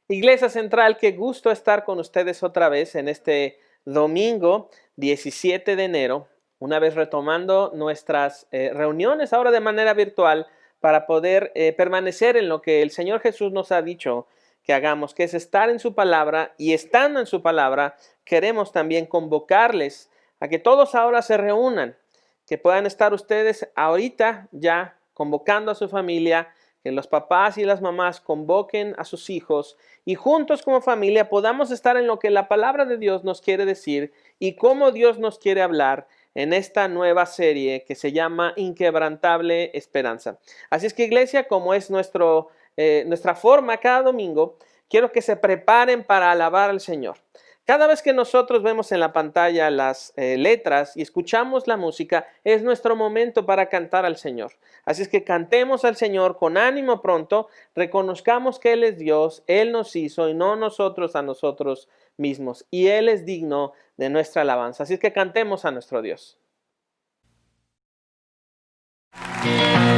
Iglesia Central, qué gusto estar con ustedes otra vez en este domingo 17 de enero, una vez retomando nuestras reuniones ahora de manera virtual para poder permanecer en lo que el Señor Jesús nos ha dicho que hagamos, que es estar en su palabra, y estando en su palabra queremos también convocarles a que todos ahora se reúnan, que puedan estar ustedes ahorita ya convocando a su familia, que los papás y las mamás convoquen a sus hijos y juntos como familia podamos estar en lo que la palabra de Dios nos quiere decir y cómo Dios nos quiere hablar en esta nueva serie que se llama Inquebrantable Esperanza. Así es que, iglesia, como es nuestra forma cada domingo, quiero que se preparen para alabar al Señor. Cada vez que nosotros vemos en la pantalla las letras y escuchamos la música, es nuestro momento para cantar al Señor. Así es que cantemos al Señor con ánimo pronto, reconozcamos que Él es Dios, Él nos hizo y no nosotros a nosotros mismos. Y Él es digno de nuestra alabanza. Así es que cantemos a nuestro Dios. Digno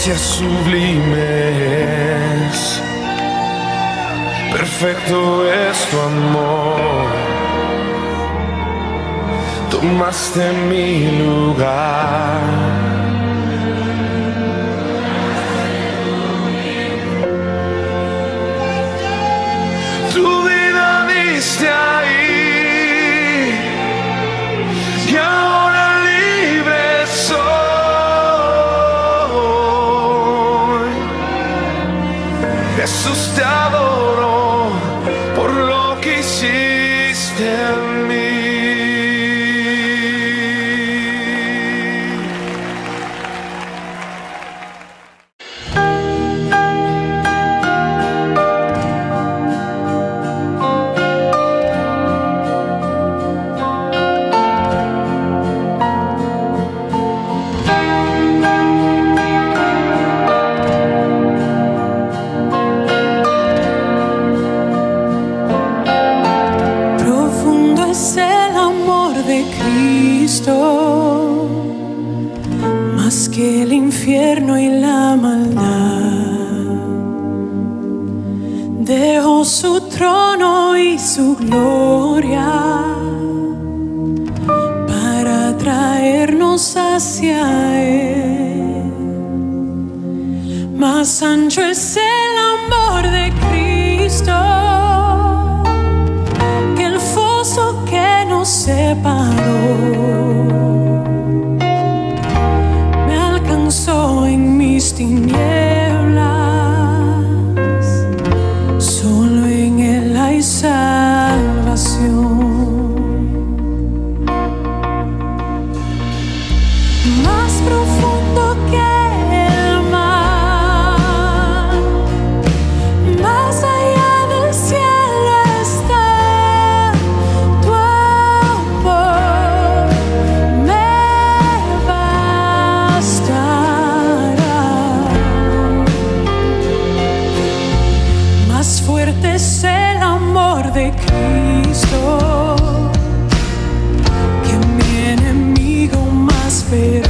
delicias sublimes, perfecto es tu amor. Tomaste mi lugar. Tu vida diste ahí y ahora libre soy. Jesús, te adoro por lo que hiciste en mí. Más que el infierno y la maldad, dejó su trono y su gloria para traernos hacia Él. Más ancho es el amor de Cristo que el foso que nos separó. En mis tinieblas, solo en Él hay salvación. Más profundo que el mar, más allá del cielo está tu amor, me basta. Más fuerte es el amor de Cristo que mi enemigo más feroz.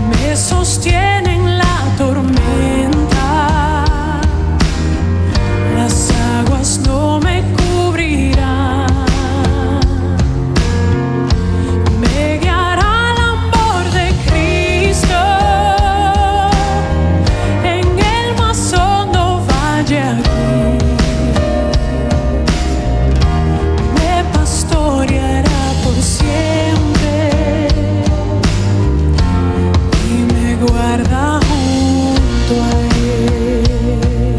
Me sostiene en la tormenta, las aguas no me cubrirán. Me guiará el amor de Cristo en el más hondo valle aquí. Me pastoreará por siempre y me guarda junto a Él.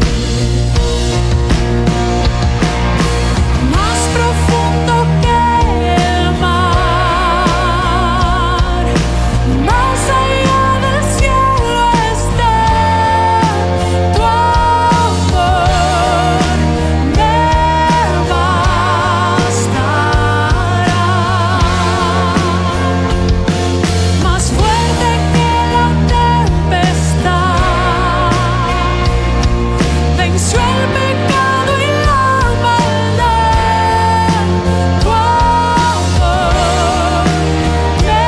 Más profundo que el mar, más allá del cielo está tu amor, me bastará. Más fuerte que la tempestad, venció el pecado y la maldad. Tu amor me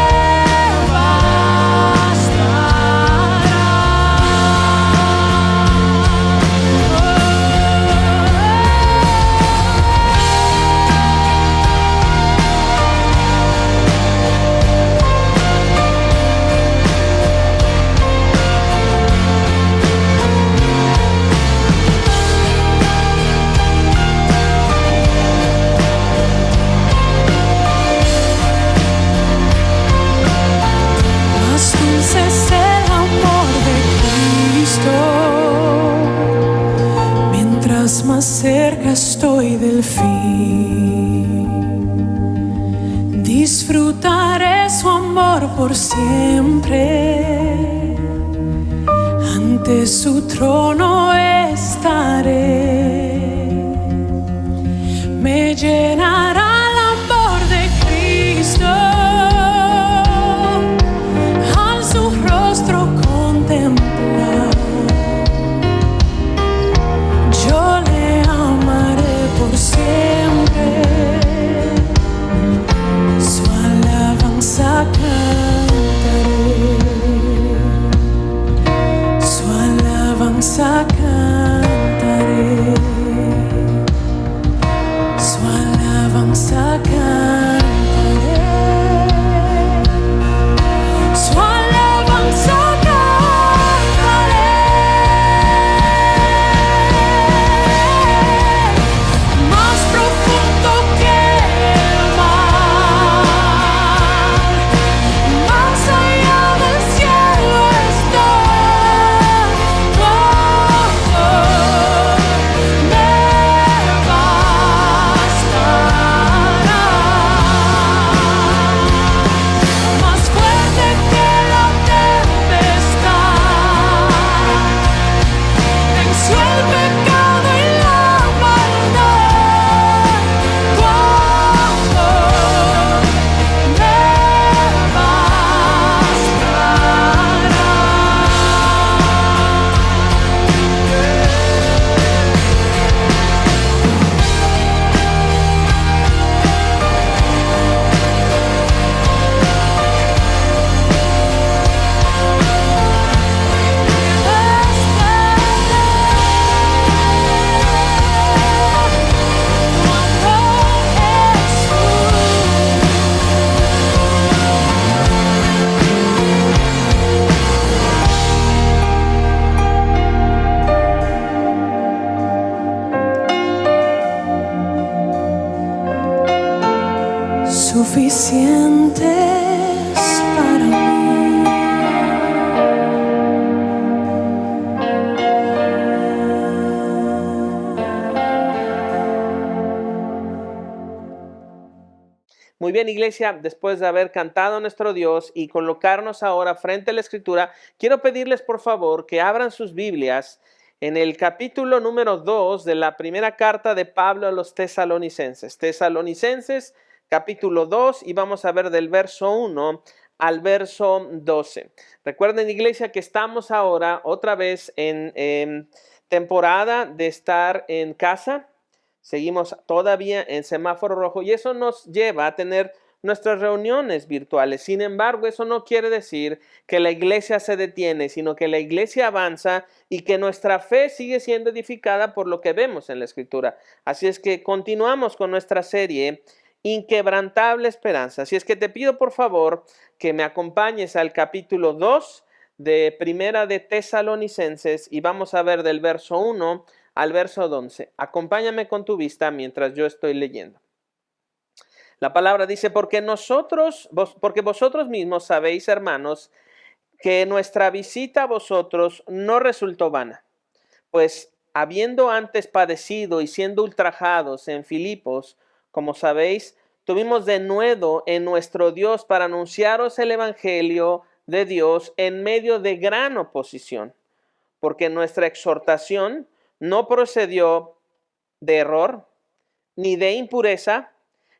Más dulce es el amor de Cristo, mientras más cerca estoy del fin. Disfrutaré su amor por siempre, ante su trono estaré. Me llenará el amor de Cristo al su rostro contemplar. Yo le amaré por siempre, su alabanza cantaré. suficientes para mí. Muy bien, iglesia, después de haber cantado a nuestro Dios y colocarnos ahora frente a la Escritura, quiero pedirles por favor que abran sus Biblias en el capítulo número 2 de la primera carta de Pablo a los Tesalonicenses. Tesalonicenses, capítulo 2, y vamos a ver del verso 1 al verso 12. Recuerden, iglesia, que estamos ahora otra vez en temporada de estar en casa. Seguimos todavía en semáforo rojo y eso nos lleva a tener nuestras reuniones virtuales. Sin embargo, eso no quiere decir que la iglesia se detiene, sino que la iglesia avanza y que nuestra fe sigue siendo edificada por lo que vemos en la Escritura. Así es que continuamos con nuestra serie Inquebrantable Esperanza. Así es que te pido por favor que me acompañes al capítulo 2 de Primera de Tesalonicenses y vamos a ver del verso 1 al verso 11. Acompáñame con tu vista mientras yo estoy leyendo. La palabra dice, porque vosotros mismos sabéis, hermanos, que nuestra visita a vosotros no resultó vana, pues habiendo antes padecido y siendo ultrajados en Filipos, como sabéis, tuvimos denuedo en nuestro Dios para anunciaros el evangelio de Dios en medio de gran oposición, porque nuestra exhortación no procedió de error, ni de impureza,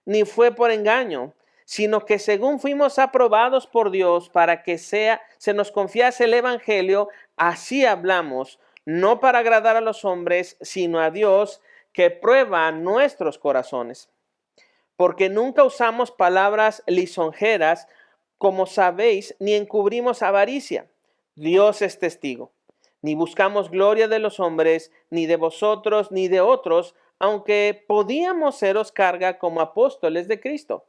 ni fue por engaño, sino que según fuimos aprobados por Dios para que se nos confiase el evangelio, así hablamos, no para agradar a los hombres, sino a Dios, que prueba nuestros corazones. Porque nunca usamos palabras lisonjeras, como sabéis, ni encubrimos avaricia. Dios es testigo. Ni buscamos gloria de los hombres, ni de vosotros, ni de otros, aunque podíamos seros carga como apóstoles de Cristo.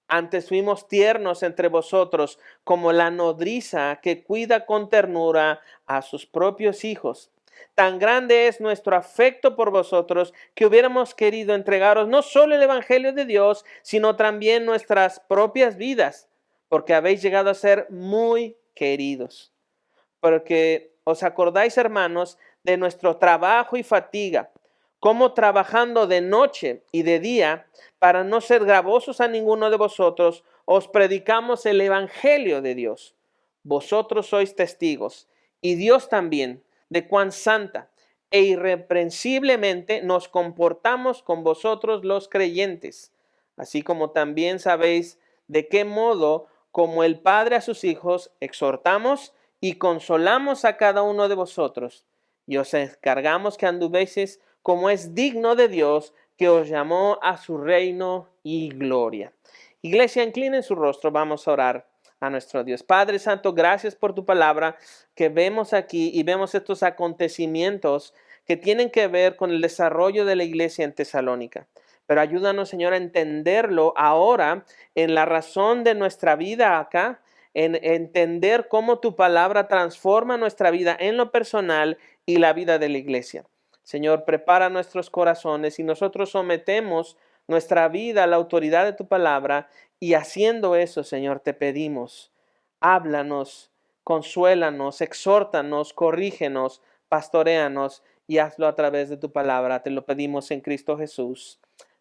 Antes fuimos tiernos entre vosotros, como la nodriza que cuida con ternura a sus propios hijos. Tan grande es nuestro afecto por vosotros que hubiéramos querido entregaros no solo el evangelio de Dios, sino también nuestras propias vidas, porque habéis llegado a ser muy queridos. Porque os acordáis, hermanos, de nuestro trabajo y fatiga, como trabajando de noche y de día, para no ser gravosos a ninguno de vosotros, os predicamos el evangelio de Dios. Vosotros sois testigos, y Dios también, de cuán santa e irreprensiblemente nos comportamos con vosotros los creyentes, así como también sabéis de qué modo, como el Padre a sus hijos, exhortamos y consolamos a cada uno de vosotros, y os encargamos que anduvieseis como es digno de Dios, que os llamó a su reino y gloria. Iglesia, inclinen su rostro, vamos a orar a nuestro Dios. Padre Santo, gracias por tu palabra que vemos aquí y vemos estos acontecimientos que tienen que ver con el desarrollo de la iglesia en Tesalónica. Pero ayúdanos, Señor, a entenderlo ahora en la razón de nuestra vida acá, en entender cómo tu palabra transforma nuestra vida en lo personal y la vida de la iglesia. Señor, prepara nuestros corazones y nosotros sometemos nuestra vida a la autoridad de tu palabra y haciendo eso, Señor, te pedimos, háblanos, consuélanos, exhórtanos, corrígenos, pastoréanos y hazlo a través de tu palabra. Te lo pedimos en Cristo Jesús.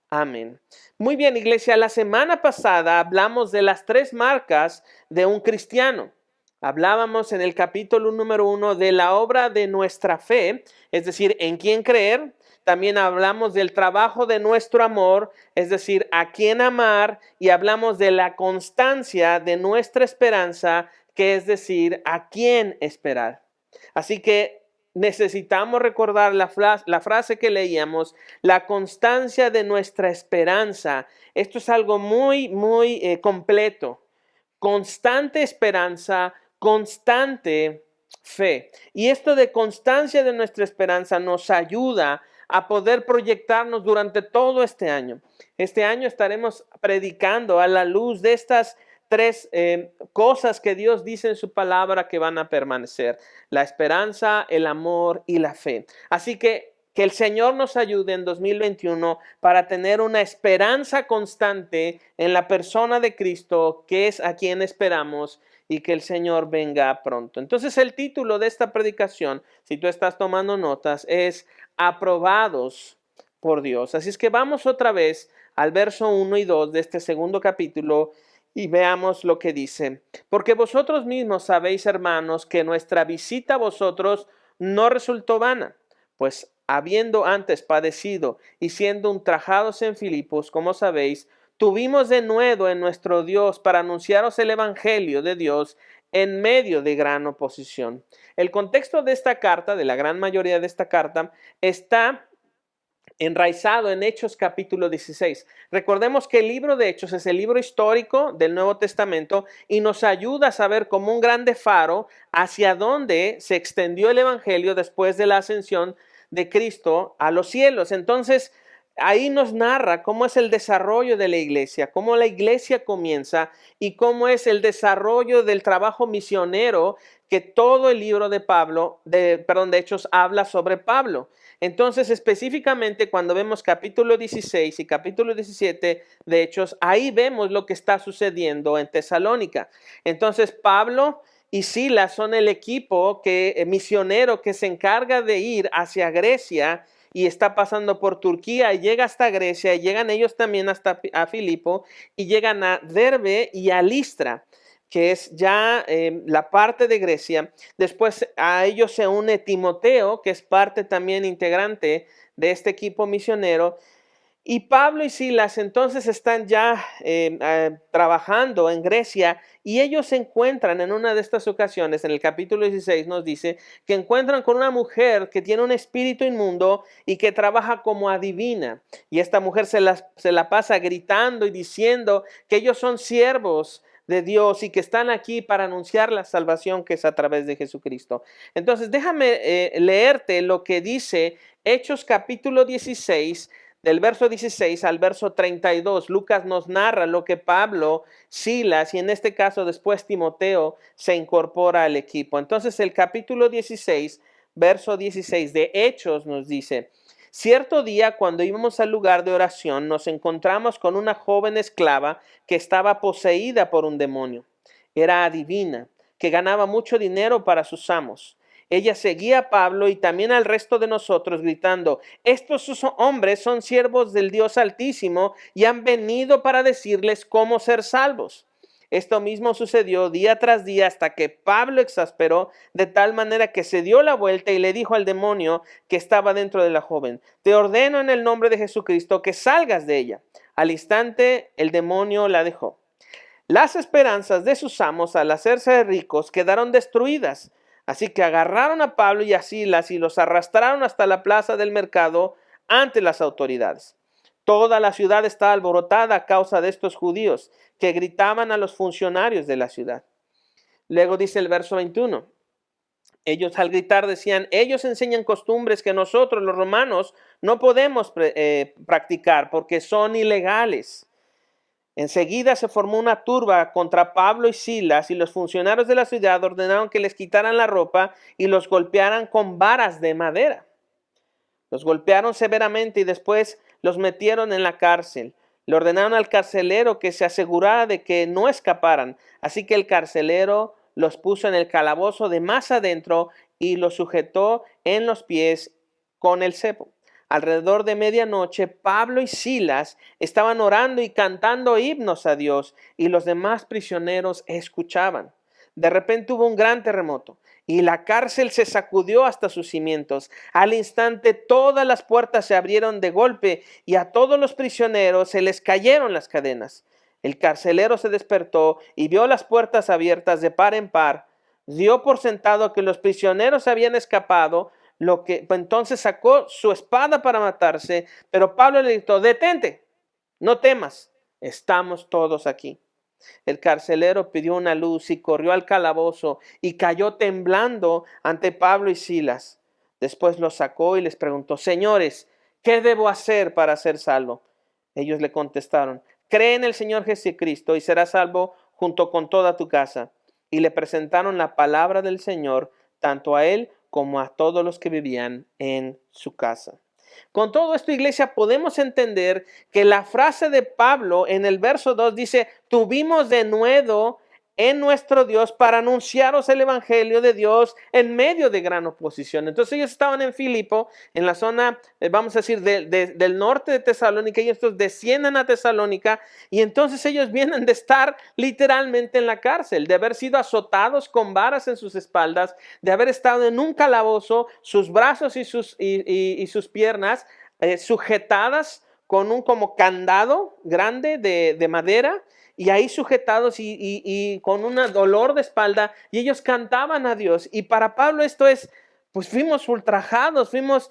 Amén. Muy bien, iglesia, la semana pasada hablamos de las 3 marcas de un cristiano. Hablábamos en el capítulo número 1 de la obra de nuestra fe, es decir, en quién creer. También hablamos del trabajo de nuestro amor, es decir, a quién amar. Y hablamos de la constancia de nuestra esperanza, que es decir, a quién esperar. Así que necesitamos recordar la frase que leíamos, la constancia de nuestra esperanza. Esto es algo muy completo. Constante esperanza, constante fe. Y esto de constancia de nuestra esperanza nos ayuda a poder proyectarnos durante todo este año. Este año estaremos predicando a la luz de estas 3 cosas que Dios dice en su palabra que van a permanecer: la esperanza, el amor y la fe. Así que Que el Señor nos ayude en 2021 para tener una esperanza constante en la persona de Cristo, que es a quien esperamos, y que el Señor venga pronto. Entonces el título de esta predicación, si tú estás tomando notas, es Aprobados por Dios. Así es que vamos otra vez al verso 1 y 2 de este segundo capítulo y veamos lo que dice. Porque vosotros mismos sabéis, hermanos, que nuestra visita a vosotros no resultó vana, pues habiendo antes padecido y siendo ultrajados en Filipos, como sabéis, tuvimos de nuevo en nuestro Dios para anunciaros el evangelio de Dios en medio de gran oposición. El contexto de esta carta, de la gran mayoría de esta carta, está enraizado en Hechos capítulo 16. Recordemos que el libro de Hechos es el libro histórico del Nuevo Testamento y nos ayuda a saber como un grande faro hacia dónde se extendió el evangelio después de la ascensión de Cristo a los cielos. Entonces, ahí nos narra cómo es el desarrollo de la iglesia, cómo la iglesia comienza y cómo es el desarrollo del trabajo misionero que todo el libro de Hechos habla sobre Pablo. Entonces, específicamente cuando vemos capítulo 16 y capítulo 17 de Hechos, ahí vemos lo que está sucediendo en Tesalónica. Entonces, Pablo y Silas son el equipo misionero que se encarga de ir hacia Grecia y está pasando por Turquía y llega hasta Grecia y llegan ellos también hasta a Filipo y llegan a Derbe y a Listra, que es ya la parte de Grecia. Después a ellos se une Timoteo, que es parte también integrante de este equipo misionero. Y Pablo y Silas entonces están ya trabajando en Grecia y ellos se encuentran en una de estas ocasiones, en el capítulo 16 nos dice, que encuentran con una mujer que tiene un espíritu inmundo y que trabaja como adivina. Y esta mujer se la pasa gritando y diciendo que ellos son siervos de Dios y que están aquí para anunciar la salvación que es a través de Jesucristo. Entonces déjame leerte lo que dice Hechos capítulo 16, del verso 16 al verso 32, Lucas nos narra lo que Pablo, Silas y en este caso después Timoteo se incorpora al equipo. Entonces el capítulo 16, verso 16 de Hechos nos dice: cierto día cuando íbamos al lugar de oración nos encontramos con una joven esclava que estaba poseída por un demonio. Era adivina, que ganaba mucho dinero para sus amos. Ella seguía a Pablo y también al resto de nosotros gritando: estos hombres son siervos del Dios Altísimo y han venido para decirles cómo ser salvos. Esto mismo sucedió día tras día hasta que Pablo exasperó de tal manera que se dio la vuelta y le dijo al demonio que estaba dentro de la joven: te ordeno en el nombre de Jesucristo que salgas de ella. Al instante el demonio la dejó. Las esperanzas de sus amos al hacerse ricos quedaron destruidas. Así que agarraron a Pablo y a Silas y los arrastraron hasta la plaza del mercado ante las autoridades. Toda la ciudad estaba alborotada a causa de estos judíos que gritaban a los funcionarios de la ciudad. Luego dice el verso 21. Ellos al gritar decían: ellos enseñan costumbres que nosotros los romanos no podemos practicar porque son ilegales. Enseguida se formó una turba contra Pablo y Silas y los funcionarios de la ciudad ordenaron que les quitaran la ropa y los golpearan con varas de madera. Los golpearon severamente y después los metieron en la cárcel. Le ordenaron al carcelero que se asegurara de que no escaparan. Así que el carcelero los puso en el calabozo de más adentro y los sujetó en los pies con el cepo. Alrededor de medianoche, Pablo y Silas estaban orando y cantando himnos a Dios y los demás prisioneros escuchaban. De repente hubo un gran terremoto y la cárcel se sacudió hasta sus cimientos. Al instante todas las puertas se abrieron de golpe y a todos los prisioneros se les cayeron las cadenas. El carcelero se despertó y vio las puertas abiertas de par en par. Dio por sentado que los prisioneros habían escapado. Entonces sacó su espada para matarse, pero Pablo le gritó: detente, no temas, estamos todos aquí. El carcelero pidió una luz y corrió al calabozo y cayó temblando ante Pablo y Silas. Después los sacó y les preguntó: señores, ¿qué debo hacer para ser salvo? Ellos le contestaron: cree en el Señor Jesucristo y serás salvo junto con toda tu casa. Y le presentaron la palabra del Señor tanto a él como a todos los que vivían en su casa. Con todo esto, iglesia, podemos entender que la frase de Pablo en el verso 2 dice, tuvimos de nuevo en nuestro Dios para anunciaros el evangelio de Dios en medio de gran oposición. Entonces ellos estaban en Filipo, en la zona, vamos a decir, del norte de Tesalónica, y estos descienden a Tesalónica, y entonces ellos vienen de estar literalmente en la cárcel, de haber sido azotados con varas en sus espaldas, de haber estado en un calabozo, sus brazos y sus piernas sujetadas con un como candado grande de madera, y ahí sujetados y con un dolor de espalda, y ellos cantaban a Dios. Y para Pablo esto es, pues fuimos ultrajados, fuimos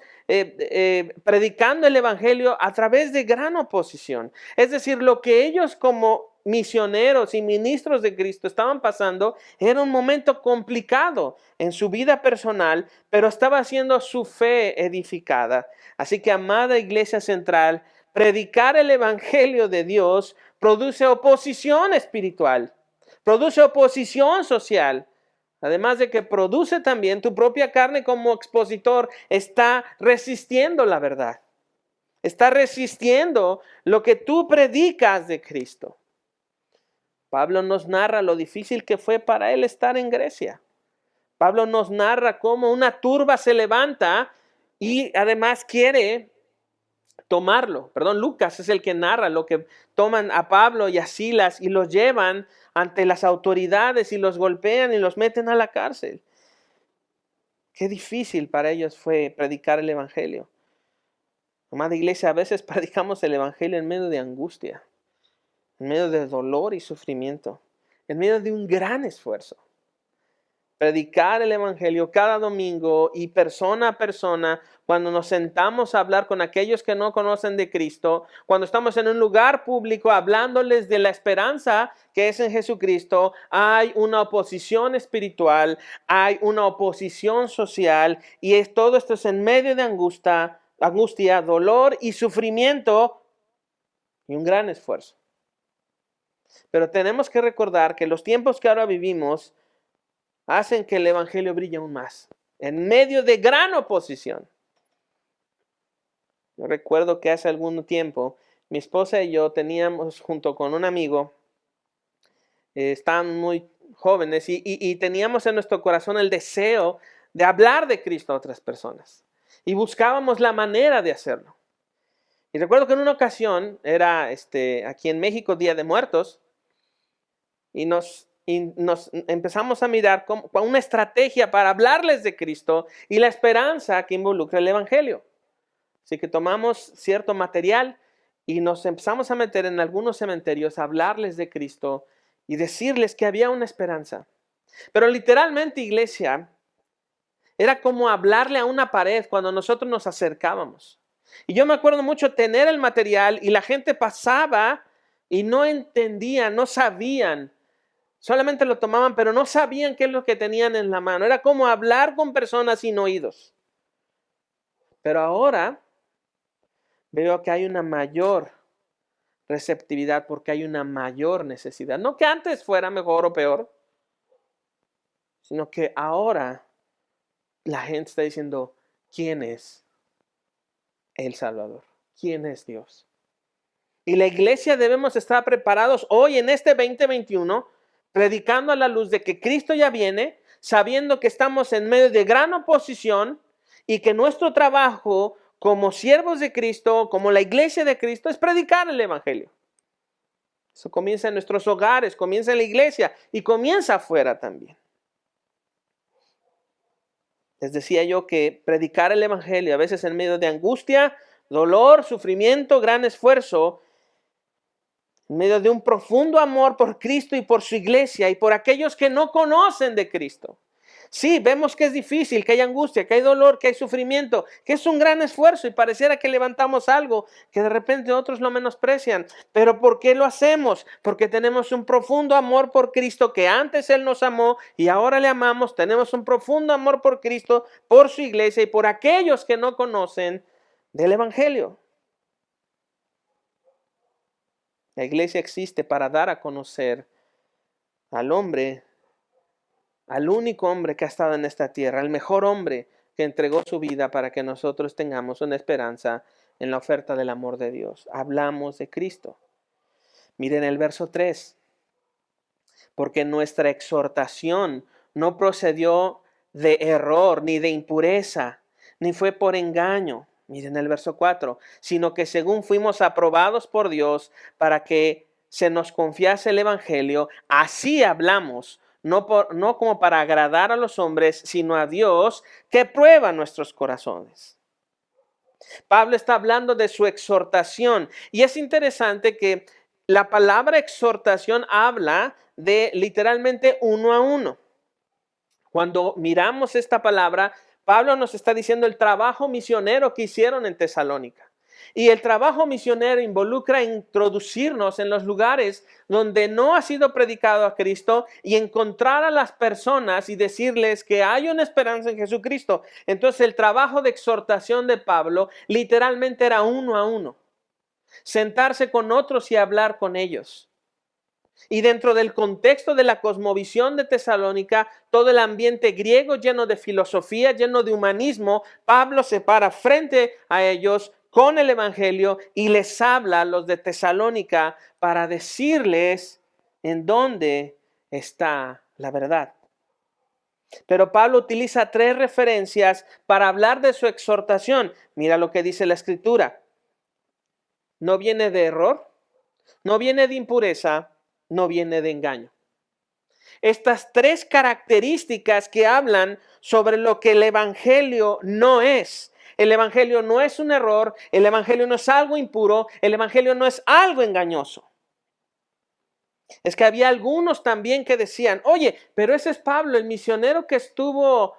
predicando el evangelio a través de gran oposición. Es decir, lo que ellos como misioneros y ministros de Cristo estaban pasando era un momento complicado en su vida personal, pero estaba siendo su fe edificada. Así que, amada Iglesia Central, predicar el evangelio de Dios produce oposición espiritual, produce oposición social, además de que produce también tu propia carne como expositor, está resistiendo la verdad, está resistiendo lo que tú predicas de Cristo. Pablo nos narra lo difícil que fue para él estar en Grecia. Pablo nos narra cómo una turba se levanta y además quiere tomarlo. Lucas es el que narra lo que toman a Pablo y a Silas y los llevan ante las autoridades y los golpean y los meten a la cárcel. Qué difícil para ellos fue predicar el evangelio. Amada iglesia, a veces predicamos el evangelio en medio de angustia, en medio de dolor y sufrimiento, en medio de un gran esfuerzo. Predicar el evangelio cada domingo y persona a persona, cuando nos sentamos a hablar con aquellos que no conocen de Cristo, cuando estamos en un lugar público hablándoles de la esperanza que es en Jesucristo, hay una oposición espiritual, hay una oposición social, y todo esto es en medio de angustia, dolor y sufrimiento y un gran esfuerzo. Pero tenemos que recordar que los tiempos que ahora vivimos hacen que el evangelio brille aún más, en medio de gran oposición. Yo recuerdo que hace algún tiempo, mi esposa y yo teníamos, junto con un amigo, estaban muy jóvenes y teníamos en nuestro corazón el deseo de hablar de Cristo a otras personas. Y buscábamos la manera de hacerlo. Y recuerdo que en una ocasión, era aquí en México, Día de Muertos, y nos empezamos a mirar una estrategia para hablarles de Cristo y la esperanza que involucra el evangelio. Así que tomamos cierto material y nos empezamos a meter en algunos cementerios a hablarles de Cristo y decirles que había una esperanza. Pero literalmente, iglesia, era como hablarle a una pared cuando nosotros nos acercábamos. Y yo me acuerdo mucho tener el material y la gente pasaba y no entendían, no sabían. Solamente lo tomaban, pero no sabían qué es lo que tenían en la mano. Era como hablar con personas sin oídos. Pero ahora veo que hay una mayor receptividad porque hay una mayor necesidad. No que antes fuera mejor o peor, sino que ahora la gente está diciendo, ¿quién es el Salvador? ¿Quién es Dios? Y la iglesia debemos estar preparados hoy en este 2021, predicando a la luz de que Cristo ya viene, sabiendo que estamos en medio de gran oposición y que nuestro trabajo como siervos de Cristo, como la iglesia de Cristo, es predicar el evangelio. Eso comienza en nuestros hogares, comienza en la iglesia y comienza afuera también. Les decía yo que predicar el evangelio, a veces en medio de angustia, dolor, sufrimiento, gran esfuerzo, en medio de un profundo amor por Cristo y por su iglesia y por aquellos que no conocen de Cristo. Sí, vemos que es difícil, que hay angustia, que hay dolor, que hay sufrimiento, que es un gran esfuerzo y pareciera que levantamos algo que de repente otros lo menosprecian. Pero ¿por qué lo hacemos? Porque tenemos un profundo amor por Cristo, que antes Él nos amó y ahora le amamos. Tenemos un profundo amor por Cristo, por su iglesia y por aquellos que no conocen del evangelio. La iglesia existe para dar a conocer al hombre, al único hombre que ha estado en esta tierra, al mejor hombre, que entregó su vida para que nosotros tengamos una esperanza en la oferta del amor de Dios. Hablamos de Cristo. Miren el verso 3. Porque nuestra exhortación no procedió de error, ni de impureza, ni fue por engaño. Miren el verso 4. Sino que según fuimos aprobados por Dios para que se nos confiase el evangelio, así hablamos, no como para agradar a los hombres, sino a Dios que prueba nuestros corazones. Pablo está hablando de su exhortación y es interesante que la palabra exhortación habla de literalmente uno a uno. Cuando miramos esta palabra, Pablo nos está diciendo el trabajo misionero que hicieron en Tesalónica. Y el trabajo misionero involucra introducirnos en los lugares donde no ha sido predicado a Cristo y encontrar a las personas y decirles que hay una esperanza en Jesucristo. Entonces el trabajo de exhortación de Pablo literalmente era uno a uno. Sentarse con otros y hablar con ellos. Y dentro del contexto de la cosmovisión de Tesalónica, todo el ambiente griego lleno de filosofía, lleno de humanismo, Pablo se para frente a ellos con el evangelio y les habla a los de Tesalónica para decirles en dónde está la verdad. Pero Pablo utiliza 3 referencias para hablar de su exhortación. Mira lo que dice la Escritura. No viene de error, no viene de impureza, no viene de engaño. Estas 3 características que hablan sobre lo que el evangelio no es. El evangelio no es un error, el evangelio no es algo impuro, el evangelio no es algo engañoso. Es que había algunos también que decían, oye, pero ese es Pablo, el misionero que estuvo,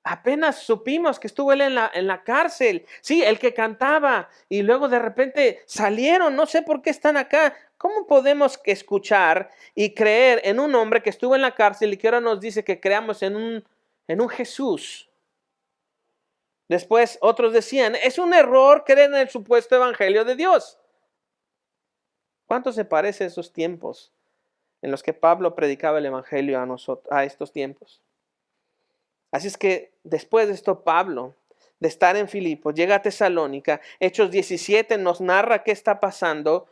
apenas supimos que estuvo él en la cárcel. Sí, el que cantaba y luego de repente salieron, no sé por qué están acá. ¿Cómo podemos escuchar y creer en un hombre que estuvo en la cárcel y que ahora nos dice que creamos en un Jesús? Después otros decían, es un error creer en el supuesto evangelio de Dios. ¿Cuánto se parece a esos tiempos en los que Pablo predicaba el evangelio a estos tiempos? Así es que después de esto Pablo, de estar en Filipos, llega a Tesalónica. Hechos 17 nos narra qué está pasando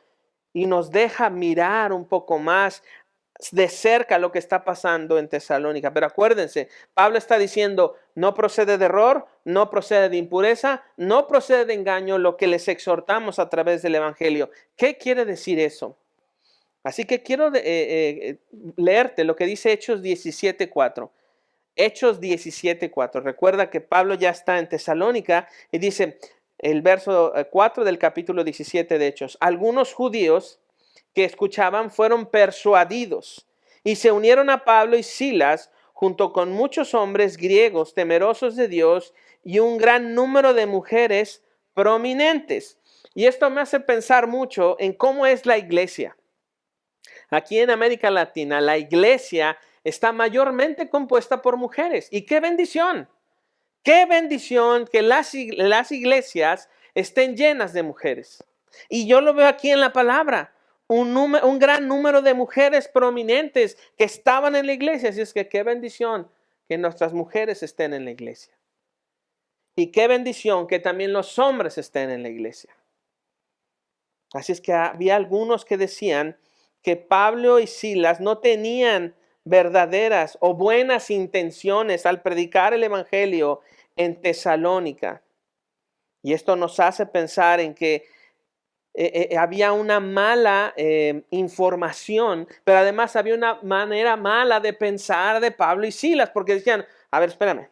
y nos deja mirar un poco más de cerca lo que está pasando en Tesalónica. Pero acuérdense, Pablo está diciendo, no procede de error, no procede de impureza, no procede de engaño lo que les exhortamos a través del evangelio. ¿Qué quiere decir eso? Así que quiero leerte lo que dice Hechos 17:4. Hechos 17:4. Recuerda que Pablo ya está en Tesalónica y dice el verso 4 del capítulo 17 de Hechos. Algunos judíos que escuchaban fueron persuadidos y se unieron a Pablo y Silas junto con muchos hombres griegos temerosos de Dios y un gran número de mujeres prominentes. Y esto me hace pensar mucho en cómo es la iglesia. Aquí en América Latina, la iglesia está mayormente compuesta por mujeres. ¡Y qué bendición! ¡Qué bendición que las iglesias estén llenas de mujeres! Y yo lo veo aquí en la palabra. Un gran número de mujeres prominentes que estaban en la iglesia. Así es que qué bendición que nuestras mujeres estén en la iglesia. Y qué bendición que también los hombres estén en la iglesia. Así es que había algunos que decían que Pablo y Silas no tenían verdaderas o buenas intenciones al predicar el evangelio en Tesalónica. Y esto nos hace pensar en que había una mala información, pero además había una manera mala de pensar de Pablo y Silas, porque decían, a ver, espérame,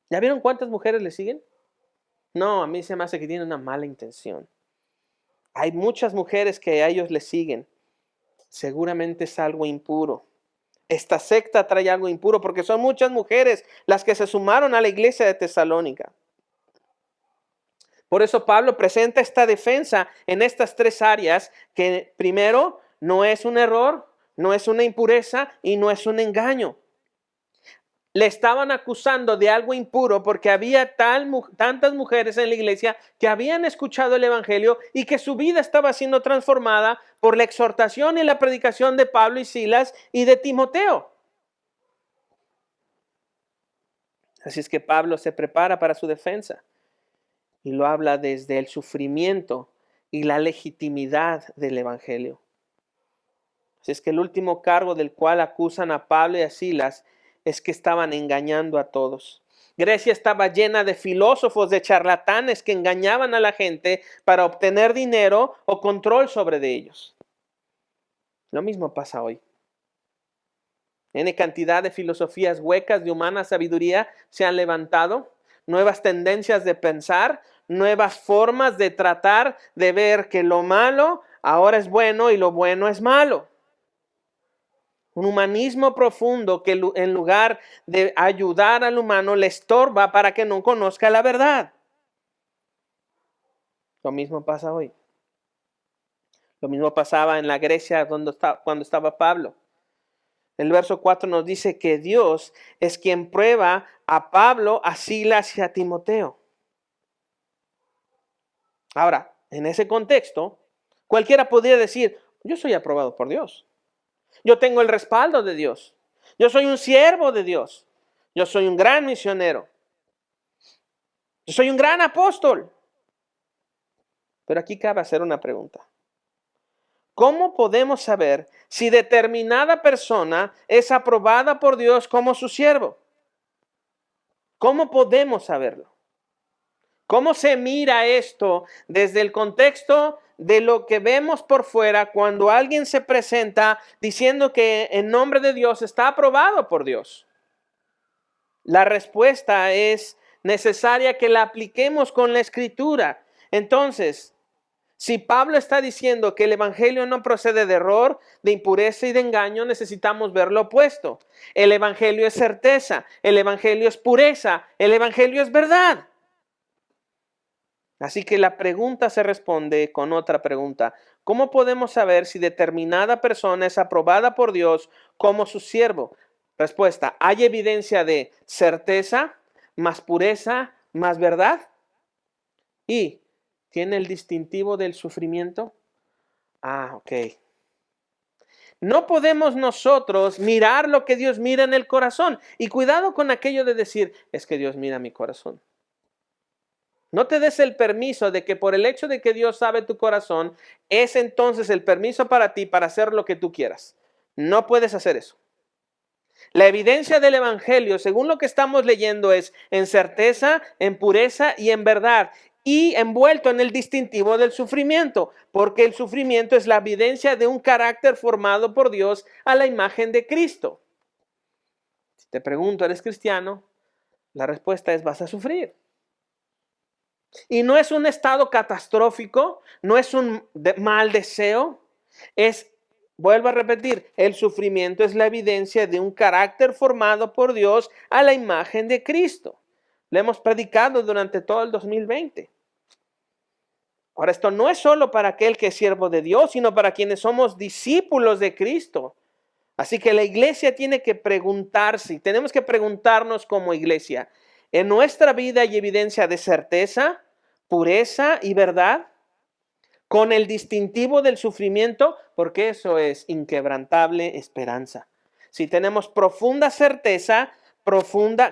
¿ya vieron cuántas mujeres le siguen? No, a mí se me hace que tienen una mala intención. Hay muchas mujeres que a ellos le siguen. Seguramente es algo impuro. Esta secta trae algo impuro porque son muchas mujeres las que se sumaron a la iglesia de Tesalónica. Por eso Pablo presenta esta defensa en estas 3 áreas que primero no es un error, no es una impureza y no es un engaño. Le estaban acusando de algo impuro porque había tantas mujeres en la iglesia que habían escuchado el evangelio y que su vida estaba siendo transformada por la exhortación y la predicación de Pablo y Silas y de Timoteo. Así es que Pablo se prepara para su defensa y lo habla desde el sufrimiento y la legitimidad del Evangelio. Así es que el último cargo del cual acusan a Pablo y a Silas es que estaban engañando a todos. Grecia estaba llena de filósofos, de charlatanes que engañaban a la gente para obtener dinero o control sobre de ellos. Lo mismo pasa hoy. N cantidad de filosofías huecas de humana sabiduría se han levantado, nuevas tendencias de pensar, nuevas formas de tratar de ver que lo malo ahora es bueno y lo bueno es malo. Un humanismo profundo que en lugar de ayudar al humano le estorba para que no conozca la verdad. Lo mismo pasa hoy. Lo mismo pasaba en la Grecia cuando estaba Pablo. El verso 4 nos dice que Dios es quien prueba a Pablo, a Silas y a Timoteo. Ahora, en ese contexto, cualquiera podría decir, yo soy aprobado por Dios. Yo tengo el respaldo de Dios. Yo soy un siervo de Dios. Yo soy un gran misionero. Yo soy un gran apóstol. Pero aquí cabe hacer una pregunta. ¿Cómo podemos saber si determinada persona es aprobada por Dios como su siervo? ¿Cómo podemos saberlo? ¿Cómo se mira esto desde el contexto de lo que vemos por fuera cuando alguien se presenta diciendo que en nombre de Dios está aprobado por Dios? La respuesta es necesaria que la apliquemos con la Escritura. Entonces, si Pablo está diciendo que el Evangelio no procede de error, de impureza y de engaño, necesitamos ver lo opuesto. El Evangelio es certeza, el Evangelio es pureza, el Evangelio es verdad. Así que la pregunta se responde con otra pregunta. ¿Cómo podemos saber si determinada persona es aprobada por Dios como su siervo? Respuesta, ¿hay evidencia de certeza, más pureza, más verdad? ¿Y tiene el distintivo del sufrimiento? Ok. No podemos nosotros mirar lo que Dios mira en el corazón. Y cuidado con aquello de decir, es que Dios mira mi corazón. No te des el permiso de que por el hecho de que Dios sabe tu corazón, es entonces el permiso para ti para hacer lo que tú quieras. No puedes hacer eso. La evidencia del Evangelio, según lo que estamos leyendo, es en certeza, en pureza y en verdad. Y envuelto en el distintivo del sufrimiento, porque el sufrimiento es la evidencia de un carácter formado por Dios a la imagen de Cristo. Si te pregunto, ¿eres cristiano? La respuesta es, vas a sufrir. Y no es un estado catastrófico, no es un mal deseo, vuelvo a repetir, el sufrimiento es la evidencia de un carácter formado por Dios a la imagen de Cristo. Lo hemos predicado durante todo el 2020. Ahora, esto no es solo para aquel que es siervo de Dios, sino para quienes somos discípulos de Cristo. Así que la iglesia tiene que preguntarse, tenemos que preguntarnos como iglesia, ¿en nuestra vida hay evidencia de certeza, pureza y verdad? Con el distintivo del sufrimiento, porque eso es inquebrantable esperanza. Si tenemos profunda certeza,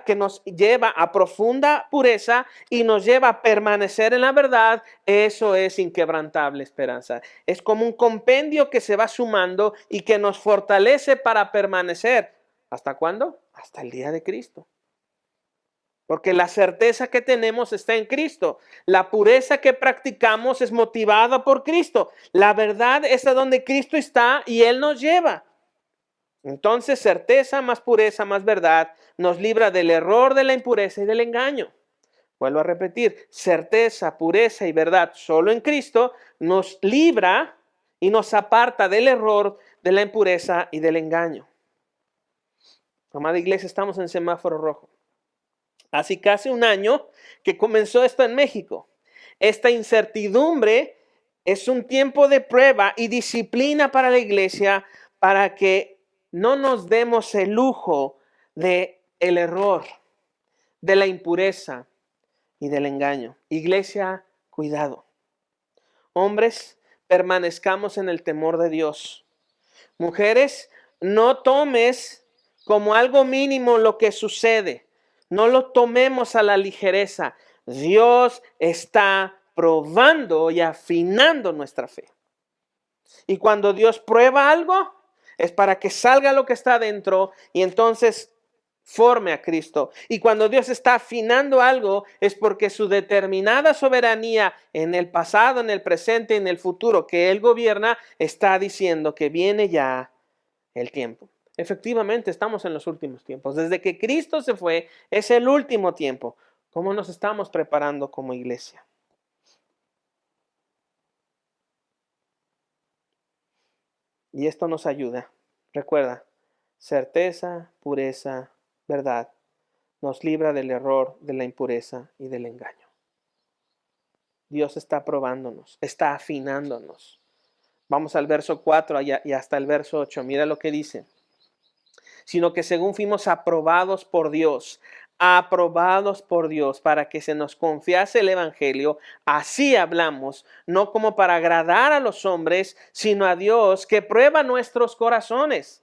que nos lleva a profunda pureza y nos lleva a permanecer en la verdad, eso es inquebrantable esperanza. Es como un compendio que se va sumando y que nos fortalece para permanecer. ¿Hasta cuándo? Hasta el día de Cristo. Porque la certeza que tenemos está en Cristo. La pureza que practicamos es motivada por Cristo. La verdad es a donde Cristo está y Él nos lleva. Entonces, certeza más pureza más verdad nos libra del error, de la impureza y del engaño. Vuelvo a repetir, certeza, pureza y verdad solo en Cristo nos libra y nos aparta del error, de la impureza y del engaño. Amada iglesia, estamos en semáforo rojo. Hace casi un año que comenzó esto en México. Esta incertidumbre es un tiempo de prueba y disciplina para la iglesia para que no nos demos el lujo del error, de la impureza y del engaño. Iglesia, cuidado. Hombres, permanezcamos en el temor de Dios. Mujeres, no tomes como algo mínimo lo que sucede. No lo tomemos a la ligereza. Dios está probando y afinando nuestra fe. Y cuando Dios prueba algo, es para que salga lo que está adentro y entonces forme a Cristo. Y cuando Dios está afinando algo, es porque su determinada soberanía en el pasado, en el presente, en el futuro que Él gobierna, está diciendo que viene ya el tiempo. Efectivamente, estamos en los últimos tiempos. Desde que Cristo se fue, es el último tiempo. ¿Cómo nos estamos preparando como iglesia? Y esto nos ayuda. Recuerda, certeza, pureza, verdad, nos libra del error, de la impureza y del engaño. Dios está probándonos, está afinándonos. Vamos al verso 4 y hasta el verso 8. Mira lo que dice. Sino que según fuimos aprobados por Dios para que se nos confiase el evangelio, así hablamos, no como para agradar a los hombres, sino a Dios que prueba nuestros corazones.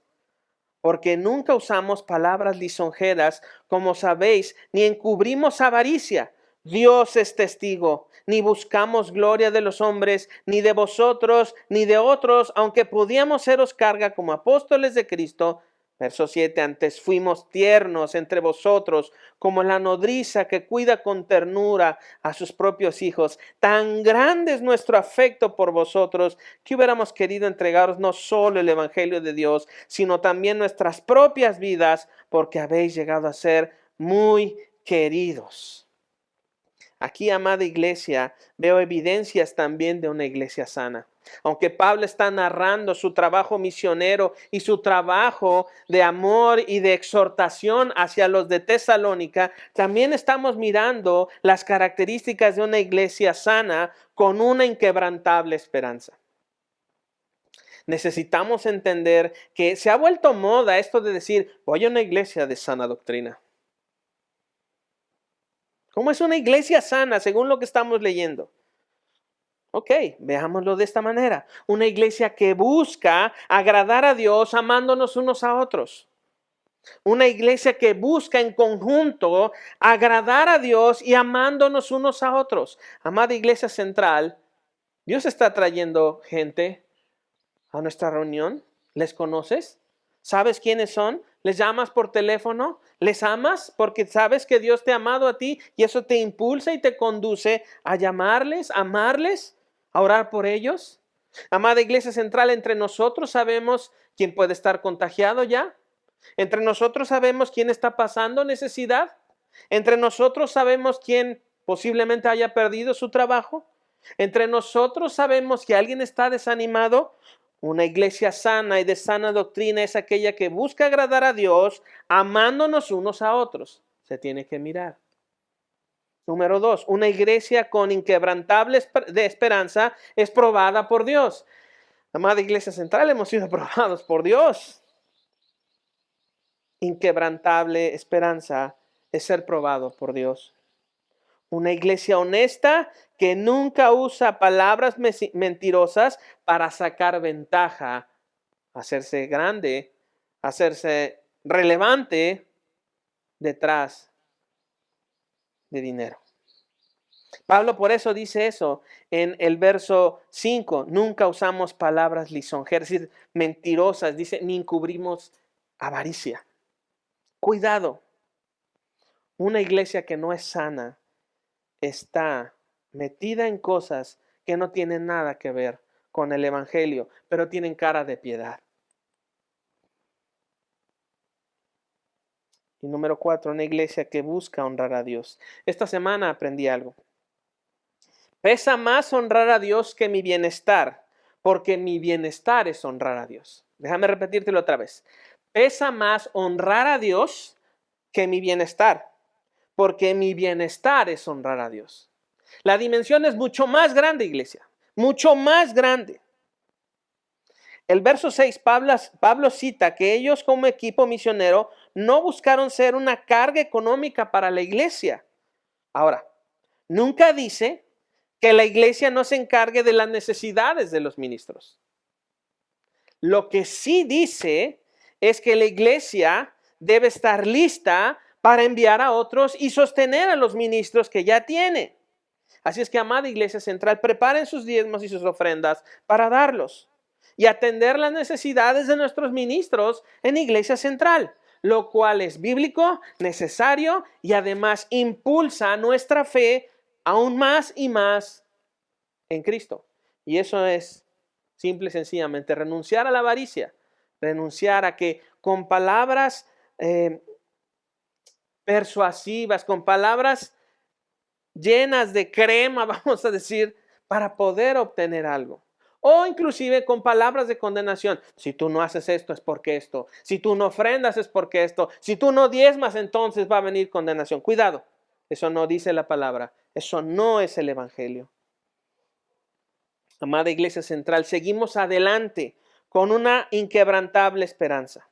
Porque nunca usamos palabras lisonjeras, como sabéis, ni encubrimos avaricia. Dios es testigo, ni buscamos gloria de los hombres, ni de vosotros, ni de otros, aunque podíamos seros carga como apóstoles de Cristo. Verso 7, antes fuimos tiernos entre vosotros, como la nodriza que cuida con ternura a sus propios hijos. Tan grande es nuestro afecto por vosotros, que hubiéramos querido entregaros no solo el evangelio de Dios, sino también nuestras propias vidas, porque habéis llegado a ser muy queridos. Aquí, amada iglesia, veo evidencias también de una iglesia sana. Aunque Pablo está narrando su trabajo misionero y su trabajo de amor y de exhortación hacia los de Tesalónica, también estamos mirando las características de una iglesia sana con una inquebrantable esperanza. Necesitamos entender que se ha vuelto moda esto de decir, voy a una iglesia de sana doctrina. ¿Cómo es una iglesia sana según lo que estamos leyendo? Ok, veámoslo de esta manera. Una iglesia que busca agradar a Dios amándonos unos a otros. Una iglesia que busca en conjunto agradar a Dios y amándonos unos a otros. Amada iglesia central, Dios está trayendo gente a nuestra reunión. ¿Les conoces? ¿Sabes quiénes son? ¿Les llamas por teléfono? ¿Les amas? Porque sabes que Dios te ha amado a ti y eso te impulsa y te conduce a llamarles, a amarles, a orar por ellos. Amada iglesia central, entre nosotros sabemos quién puede estar contagiado ya. Entre nosotros sabemos quién está pasando necesidad. Entre nosotros sabemos quién posiblemente haya perdido su trabajo. Entre nosotros sabemos que alguien está desanimado. Una iglesia sana y de sana doctrina es aquella que busca agradar a Dios, amándonos unos a otros. Se tiene que mirar. Número 2, una iglesia con inquebrantable de esperanza es probada por Dios. Amada iglesia central, hemos sido probados por Dios. Inquebrantable esperanza es ser probado por Dios. Una iglesia honesta que nunca usa palabras mentirosas para sacar ventaja, hacerse grande, hacerse relevante detrás de dinero. Pablo por eso dice eso en el verso 5. Nunca usamos palabras lisonjeras, es decir, mentirosas. Dice, ni encubrimos avaricia. Cuidado. Una iglesia que no es sana está metida en cosas que no tienen nada que ver con el evangelio, pero tienen cara de piedad. Y número 4, una iglesia que busca honrar a Dios. Esta semana aprendí algo. Pesa más honrar a Dios que mi bienestar, porque mi bienestar es honrar a Dios. Déjame repetírtelo otra vez. Pesa más honrar a Dios que mi bienestar, porque mi bienestar es honrar a Dios. La dimensión es mucho más grande, iglesia, mucho más grande. El verso 6, Pablo cita que ellos como equipo misionero no buscaron ser una carga económica para la iglesia. Ahora, nunca dice que la iglesia no se encargue de las necesidades de los ministros. Lo que sí dice es que la iglesia debe estar lista para enviar a otros y sostener a los ministros que ya tiene. Así es que, amada Iglesia Central, preparen sus diezmos y sus ofrendas para darlos y atender las necesidades de nuestros ministros en Iglesia Central, lo cual es bíblico, necesario y además impulsa nuestra fe aún más y más en Cristo. Y eso es simple y sencillamente renunciar a la avaricia, renunciar a que con palabras persuasivas, con palabras llenas de crema, vamos a decir, para poder obtener algo. O inclusive con palabras de condenación. Si tú no haces esto es porque esto. Si tú no ofrendas es porque esto. Si tú no diezmas entonces va a venir condenación. Cuidado, eso no dice la palabra. Eso no es el evangelio. Amada Iglesia Central, seguimos adelante con una inquebrantable esperanza.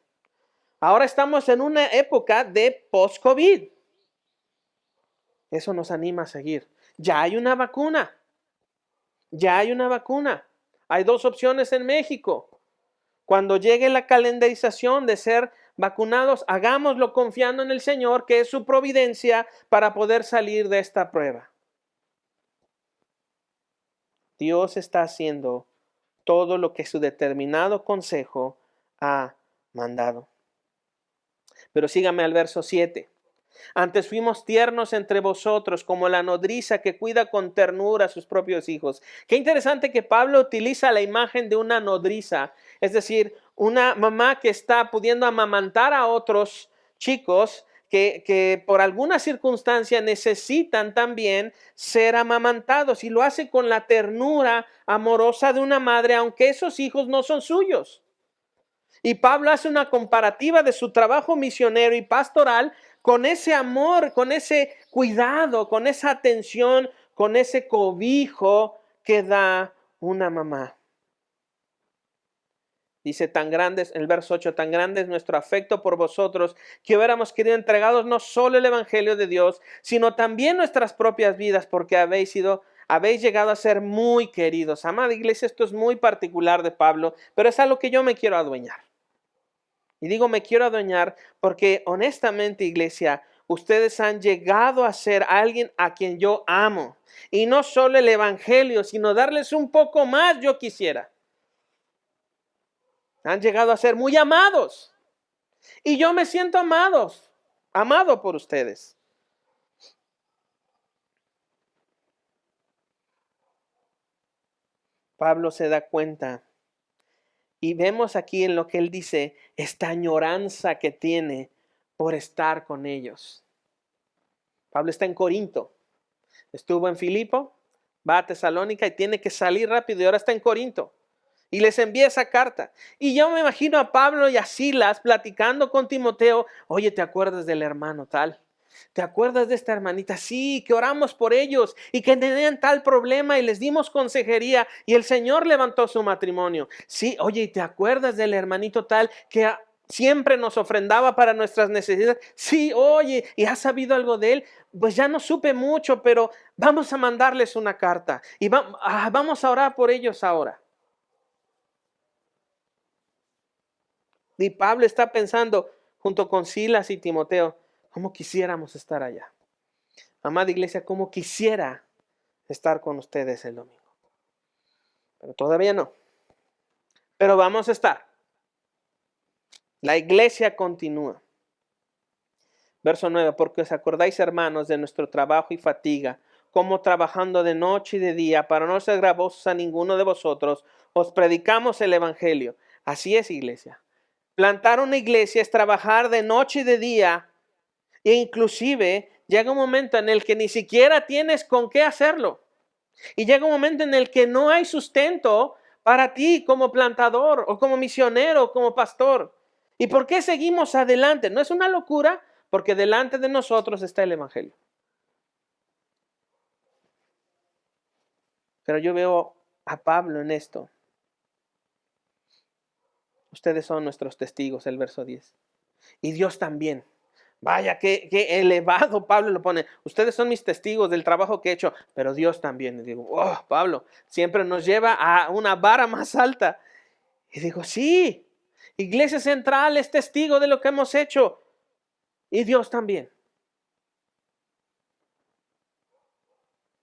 Ahora estamos en una época de post-COVID. Eso nos anima a seguir. Ya hay una vacuna. Ya hay una vacuna. Hay 2 opciones en México. Cuando llegue la calendarización de ser vacunados, hagámoslo confiando en el Señor, que es su providencia para poder salir de esta prueba. Dios está haciendo todo lo que su determinado consejo ha mandado. Pero sígame al verso 7. Antes fuimos tiernos entre vosotros como la nodriza que cuida con ternura a sus propios hijos. Qué interesante que Pablo utiliza la imagen de una nodriza, es decir, una mamá que está pudiendo amamantar a otros chicos que por alguna circunstancia necesitan también ser amamantados, y lo hace con la ternura amorosa de una madre, aunque esos hijos no son suyos. Y Pablo hace una comparativa de su trabajo misionero y pastoral con ese amor, con ese cuidado, con esa atención, con ese cobijo que da una mamá. Dice, tan grande, el verso 8, tan grande es nuestro afecto por vosotros, que hubiéramos querido entregaros no solo el evangelio de Dios, sino también nuestras propias vidas, porque habéis llegado a ser muy queridos. Amada Iglesia, esto es muy particular de Pablo, pero es algo que yo me quiero adueñar. Y digo me quiero adueñar porque honestamente, Iglesia, ustedes han llegado a ser alguien a quien yo amo. Y no solo el evangelio, sino darles un poco más yo quisiera. Han llegado a ser muy amados. Y yo me siento amado por ustedes. Pablo se da cuenta. Y vemos aquí en lo que él dice, esta añoranza que tiene por estar con ellos. Pablo está en Corinto. Estuvo en Filipo, va a Tesalónica y tiene que salir rápido y ahora está en Corinto. Y les envía esa carta. Y yo me imagino a Pablo y a Silas platicando con Timoteo. Oye, ¿te acuerdas del hermano tal? ¿Te acuerdas de esta hermanita? Sí, que oramos por ellos y que tenían tal problema y les dimos consejería y el Señor levantó su matrimonio. Sí, oye, ¿y te acuerdas del hermanito tal que siempre nos ofrendaba para nuestras necesidades? Sí, oye, ¿y has sabido algo de él? Pues ya no supe mucho, pero vamos a mandarles una carta y vamos a orar por ellos ahora. Y Pablo está pensando junto con Silas y Timoteo, ¿cómo quisiéramos estar allá? Amada Iglesia, ¿cómo quisiera estar con ustedes el domingo? Pero todavía no. Pero vamos a estar. La iglesia continúa. Verso 9, porque os acordáis, hermanos, de nuestro trabajo y fatiga, como trabajando de noche y de día, para no ser gravosos a ninguno de vosotros, os predicamos el evangelio. Así es, iglesia. Plantar una iglesia es trabajar de noche y de día, e inclusive llega un momento en el que ni siquiera tienes con qué hacerlo. Y llega un momento en el que no hay sustento para ti como plantador o como misionero o como pastor. ¿Y por qué seguimos adelante? ¿No es una locura? Porque delante de nosotros está el evangelio. Pero yo veo a Pablo en esto. Ustedes son nuestros testigos, el verso 10. Y Dios también. Vaya, qué elevado Pablo lo pone. Ustedes son mis testigos del trabajo que he hecho, pero Dios también. Y digo, oh, Pablo, siempre nos lleva a una vara más alta. Y digo, sí, Iglesia Central es testigo de lo que hemos hecho. Y Dios también.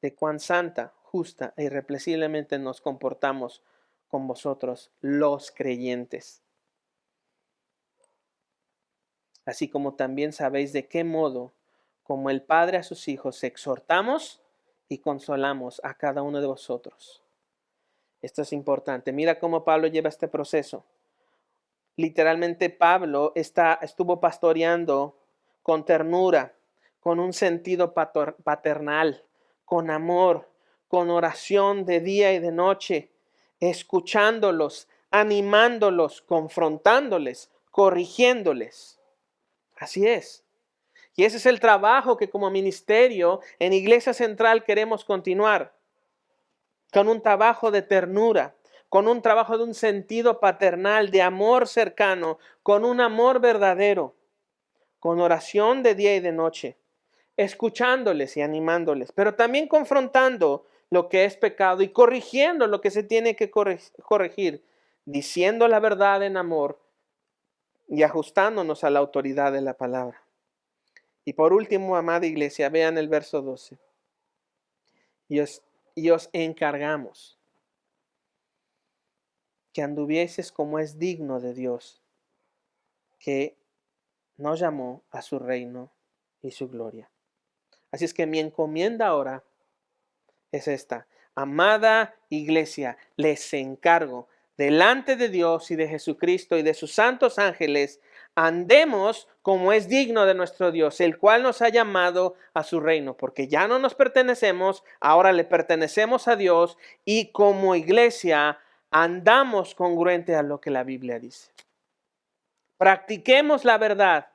de cuán santa, justa e irrepresiblemente nos comportamos con vosotros, los creyentes. Así como también sabéis de qué modo, como el Padre a sus hijos, exhortamos y consolamos a cada uno de vosotros. Esto es importante. Mira cómo Pablo lleva este proceso. Literalmente Pablo estuvo pastoreando con ternura, con un sentido paternal, con amor, con oración de día y de noche, escuchándolos, animándolos, confrontándoles, corrigiéndoles. Así es. Y ese es el trabajo que como ministerio en Iglesia Central queremos continuar, con un trabajo de ternura, con un trabajo de un sentido paternal, de amor cercano, con un amor verdadero, con oración de día y de noche, escuchándoles y animándoles, pero también confrontando lo que es pecado y corrigiendo lo que se tiene que corregir, diciendo la verdad en amor y ajustándonos a la autoridad de la palabra. Y por último, amada iglesia, vean el verso 12. Y os encargamos que anduvieses como es digno de Dios, que nos llamó a su reino y su gloria. Así es que mi encomienda ahora es esta. Amada iglesia, les encargo delante de Dios y de Jesucristo y de sus santos ángeles, andemos como es digno de nuestro Dios, el cual nos ha llamado a su reino, porque ya no nos pertenecemos, ahora le pertenecemos a Dios y como iglesia andamos congruente a lo que la Biblia dice. Practiquemos la verdad,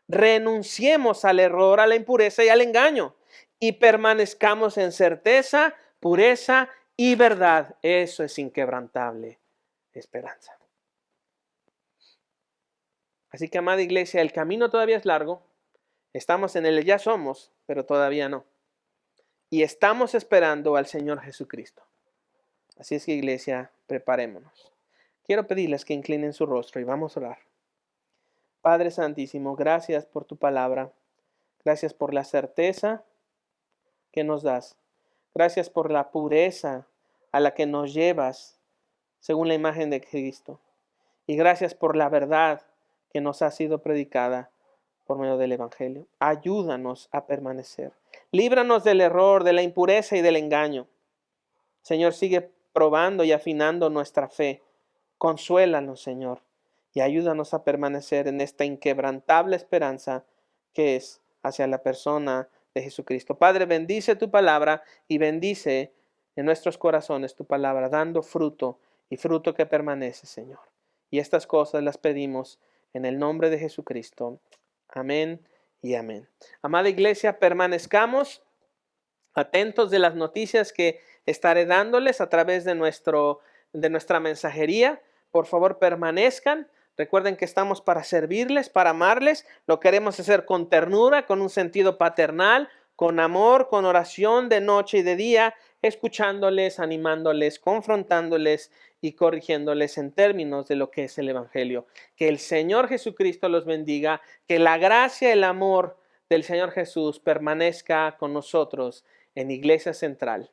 renunciemos al error, a la impureza y al engaño y permanezcamos en certeza, pureza y verdad. Eso es inquebrantable esperanza. Así que, amada iglesia, el camino todavía es largo. Estamos en el ya somos, pero todavía no. Y estamos esperando al Señor Jesucristo. Así es que, iglesia, preparémonos. Quiero pedirles que inclinen su rostro y vamos a orar. Padre Santísimo, gracias por tu palabra. Gracias por la certeza que nos das. Gracias por la pureza a la que nos llevas según la imagen de Cristo. Y gracias por la verdad que nos ha sido predicada por medio del Evangelio. Ayúdanos a permanecer. Líbranos del error, de la impureza y del engaño. Señor, sigue probando y afinando nuestra fe. Consuélanos, Señor, y ayúdanos a permanecer en esta inquebrantable esperanza que es hacia la persona de Jesucristo. Padre, bendice tu palabra y bendice en nuestros corazones tu palabra, dando fruto y fruto que permanece, Señor. Y estas cosas las pedimos en el nombre de Jesucristo. Amén y amén. Amada iglesia, permanezcamos atentos de las noticias que estaré dándoles a través de nuestra mensajería. Por favor, permanezcan. Recuerden que estamos para servirles, para amarles. Lo queremos hacer con ternura, con un sentido paternal, con amor, con oración de noche y de día, escuchándoles, animándoles, confrontándoles y corrigiéndoles en términos de lo que es el Evangelio. Que el Señor Jesucristo los bendiga, que la gracia y el amor del Señor Jesús permanezca con nosotros en Iglesia Central.